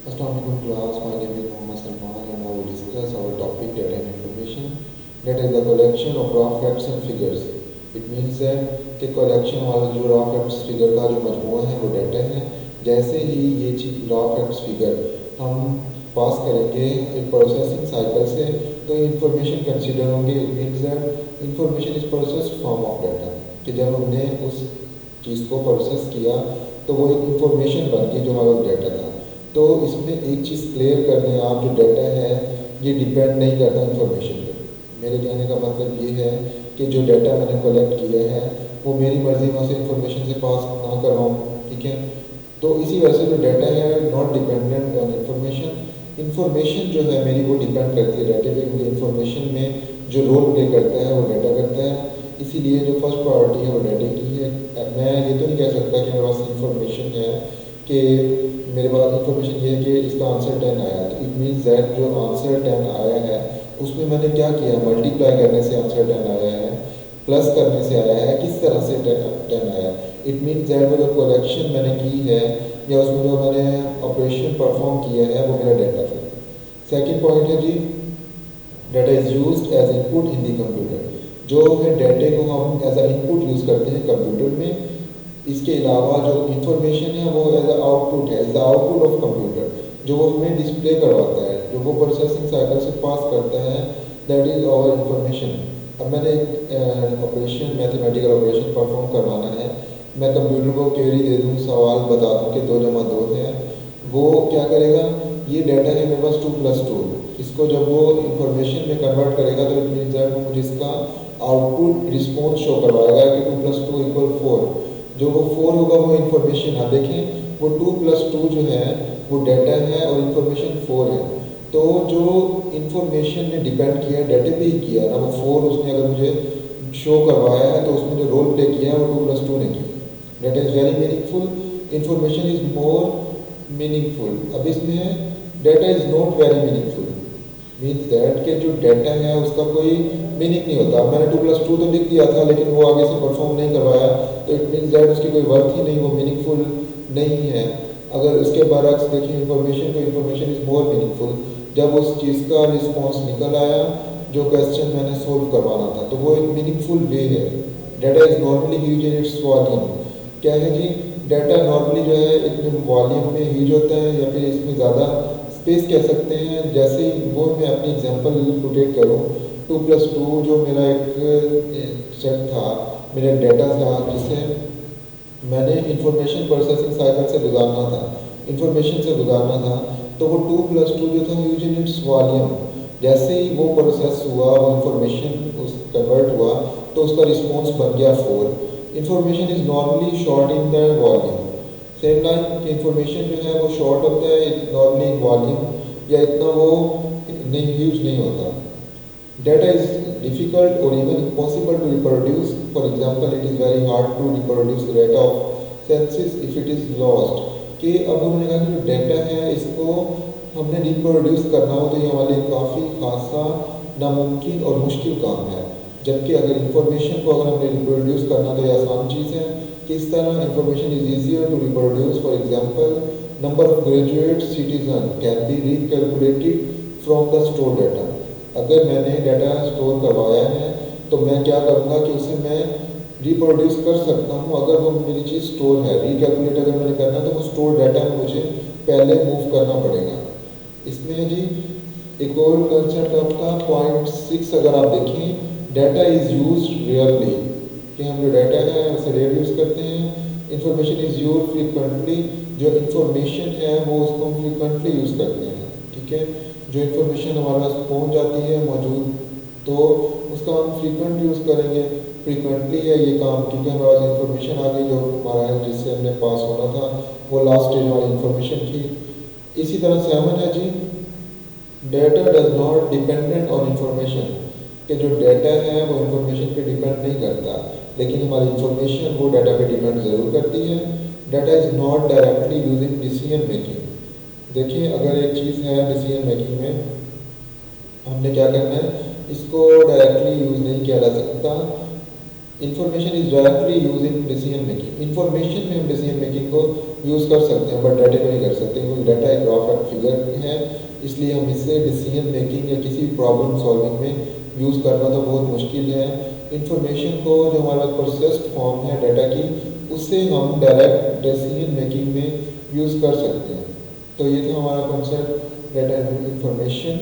Assalamualaikum class, my name is Mohammad Salman and I will discuss our topic data and information. That is the collection of raw facts and figures. It means that कि collection वाला जो raw facts figure का जो मजमूआ है वो data है. जैसे ही ये चीज raw facts figure हम पास करेंगे एक प्रोसेसिंग साइकिल से तो इंफॉर्मेशन कंसीडर होंगे. It means that information is processed form of data कि जब हमने उस चीज़ को प्रोसेस किया तो वो एक इंफॉर्मेशन बन गई जो हमारा डाटा था. तो इसमें एक चीज़ क्लियर कर दें आप, जो डाटा है ये डिपेंड नहीं करता इंफॉर्मेशन पे. मेरे कहने का मतलब ये है कि जो डाटा मैंने कलेक्ट किया है वो मेरी मर्ज़ी वहाँ से इंफॉर्मेशन से पास ना कर रहा हूँ. ठीक है, तो इसी वजह से जो डाटा है not dependent on information. Information जो है मेरी वो डिपेंड करती है डाटा पे, क्योंकि इंफॉर्मेशन में जो रोल प्ले करता है वो डाटा करता है. इसीलिए जो फर्स्ट प्रायोरिटी है वो डाटा की है. मैं ये तो नहीं कह सकता कि मेरे पास इंफॉर्मेशन है कि मेरे पास इंफॉर्मेशन ये है कि इसका आंसर 10 आया. तो इट मीन्स दैट जो आंसर 10 आया है उसमें मैंने क्या किया, मल्टीप्लाई करने से आंसर 10 आया है, प्लस करने से आया है, किस तरह से 10 आया. इट मीन्स दैट वो जो कलेक्शन मैंने की है या उसमें जो मैंने ऑपरेशन परफॉर्म किया है वो मेरा डाटा है. सेकेंड पॉइंट है जी, data is used as input in the computer. जो है डाटे को हम एज अ इनपुट यूज़ करते हैं कंप्यूटर में. इसके अलावा जो इंफॉर्मेशन है वो एज अ आउटपुट है, as the output of computer, जो वो हमें डिस्प्ले करवाता है, जो वो प्रोसेसिंग साइकिल से पास करता है. That is our information. अब मैंने एक ऑपरेशन, मैथमेटिकल ऑपरेशन परफॉर्म करवाना है. मैं कंप्यूटर को क्वेरी दे दूँ, सवाल बता दूँ कि 2 + 2 है. वो क्या करेगा, ये डाटा है मेरे पास 2 + 2. इसको जब वो इंफॉर्मेशन में कन्वर्ट करेगा तो इट मीन्स दैट वो मुझे इसका आउटपुट रिस्पॉन्स शो करवाएगा कि 2 + 2 = 4. जो वो 4 होगा वो इंफॉर्मेशन है. देखें वो 2 + 2 जो है वो डाटा है और इंफॉर्मेशन 4 है. तो जो इंफॉर्मेशन ने डिपेंड किया डाटा पे ही किया ना, वो 4 उसने अगर मुझे शो करवाया है तो उसमें जो रोल प्ले किया है वो 2 + 2 ने किया. Data is very meaningful, information is more meaningful. अब इसमें data is not very meaningful. Means that कि जो डाटा है उसका कोई मीनिंग नहीं होता. मैंने 2 + 2 तो लिख दिया था लेकिन वो आगे से परफॉर्म नहीं करवाया तो इट मीन्स दैट उसकी कोई वर्थ ही नहीं, वो मीनिंगफुल नहीं है. अगर उसके बरक्स देखिए इंफॉर्मेशन, तो इंफॉर्मेशन इज़ मोर मीनिंगफुल. जब उस चीज़ का रिस्पॉन्स निकल आया जो क्वेश्चन मैंने सोल्व करवाना था तो वो एक मीनिंगफुल वे है. Data is normally huge in its volume. क्या है जी, डाटा नॉर्मली जो है इतने वॉल्यूम में ह्यूज होता है या फिर इसमें ज़्यादा स्पेस कह सकते हैं. जैसे वो मैं अपनी एग्जांपल रोटेट करूँ, 2 + 2 जो मेरा एक सेट था, मेरा डाटा था जिसे मैंने इंफॉर्मेशन प्रोसेसिंग साइकिल से गुजारना था, इंफॉर्मेशन से गुजारना था. तो वो 2 + 2 जो था ह्यूज इन इट्स वॉल्यूम. जैसे ही वो प्रोसेस हुआ, वो इंफॉर्मेशन उस कन्वर्ट हुआ तो उसका रिस्पॉन्स बन गया 4. Information is normally short in the volume. Same line कि इंफॉर्मेशन जो है वो शॉर्ट होता है नॉर्मली वॉल्यूम या इतना वो नहीं ह्यूज नहीं होता. डाटा इज डिफिकल्ट और even impossible to reproduce. For example it is very hard to reproduce the data of senses if it is lost. कि अब उन्होंने कहा कि जो डाटा है इसको हमने रिप्रोड्यूस करना हो तो ये हमारे लिए काफ़ी खासा नामुमकिन और मुश्किल काम है. जबकि अगर इंफॉर्मेशन को अगर हमने रिप्रोड्यूस करना तो ये आसान चीज़ है. किस तरह information is easier to reproduce. For example number of graduate citizen can be recalculated from the store data. अगर मैंने डाटा स्टोर करवाया है तो मैं क्या करूँगा कि उसे मैं रिप्रोड्यूस कर सकता हूँ. अगर वो मेरी चीज़ स्टोर है, रिकैलकुलेट अगर मैंने करना तो वो स्टोर डाटा में मुझे पहले मूव करना पड़ेगा. इसमें है जी एक और कंसेप्ट आपका पॉइंट 6 अगर आप देखें, डाटा इज़ यूज रेयरली. कि हम जो डाटा है उसे रेयर यूज़ करते हैं. Information is use frequently. जो इंफॉर्मेशन है वो उसको हम फ्रिक्वेंटली यूज़ करते हैं. ठीक है, जो इंफॉर्मेशन हमारे पास पहुँच जाती है मौजूद तो उसका हम फ्रीक्वेंट यूज़ करेंगे. फ्रीक्वेंटली है ये काम क्योंकि हमारे पास इंफॉर्मेशन आ गई जो हमारा है जिससे हमने पास होना था, वो लास्ट स्टेज वाली इंफॉर्मेशन थी. इसी तरह से हमें है जी, data does not dependent on information. कि जो डाटा है वो इंफॉर्मेशन पे डिपेंड नहीं करता, लेकिन हमारी इंफॉर्मेशन वो डाटा पे डिपेंड ज़रूर करती है. Data is not directly using decision making. देखिए अगर एक चीज़ है डिसीजन मेकिंग में हमने क्या करना है, इसको डायरेक्टली यूज़ नहीं किया जा सकता. Information is directly use in decision making. Information में हम डिसीजन मेकिंग को यूज़ कर सकते हैं बट डाटा को नहीं कर सकते क्योंकि डाटा एक रॉ फैक्ट फिगर इसलिए हम इसे डिसीजन मेकिंग या किसी प्रॉब्लम सॉल्विंग में यूज़ करना तो बहुत मुश्किल है। इंफॉर्मेशन को जो हमारा प्रोसेस्ड फॉर्म है डाटा की, उससे हम डायरेक्ट डिसीजन मेकिंग में यूज़ कर सकते हैं। तो ये था हमारा कॉन्सेप्ट डाटा इंफॉर्मेशन।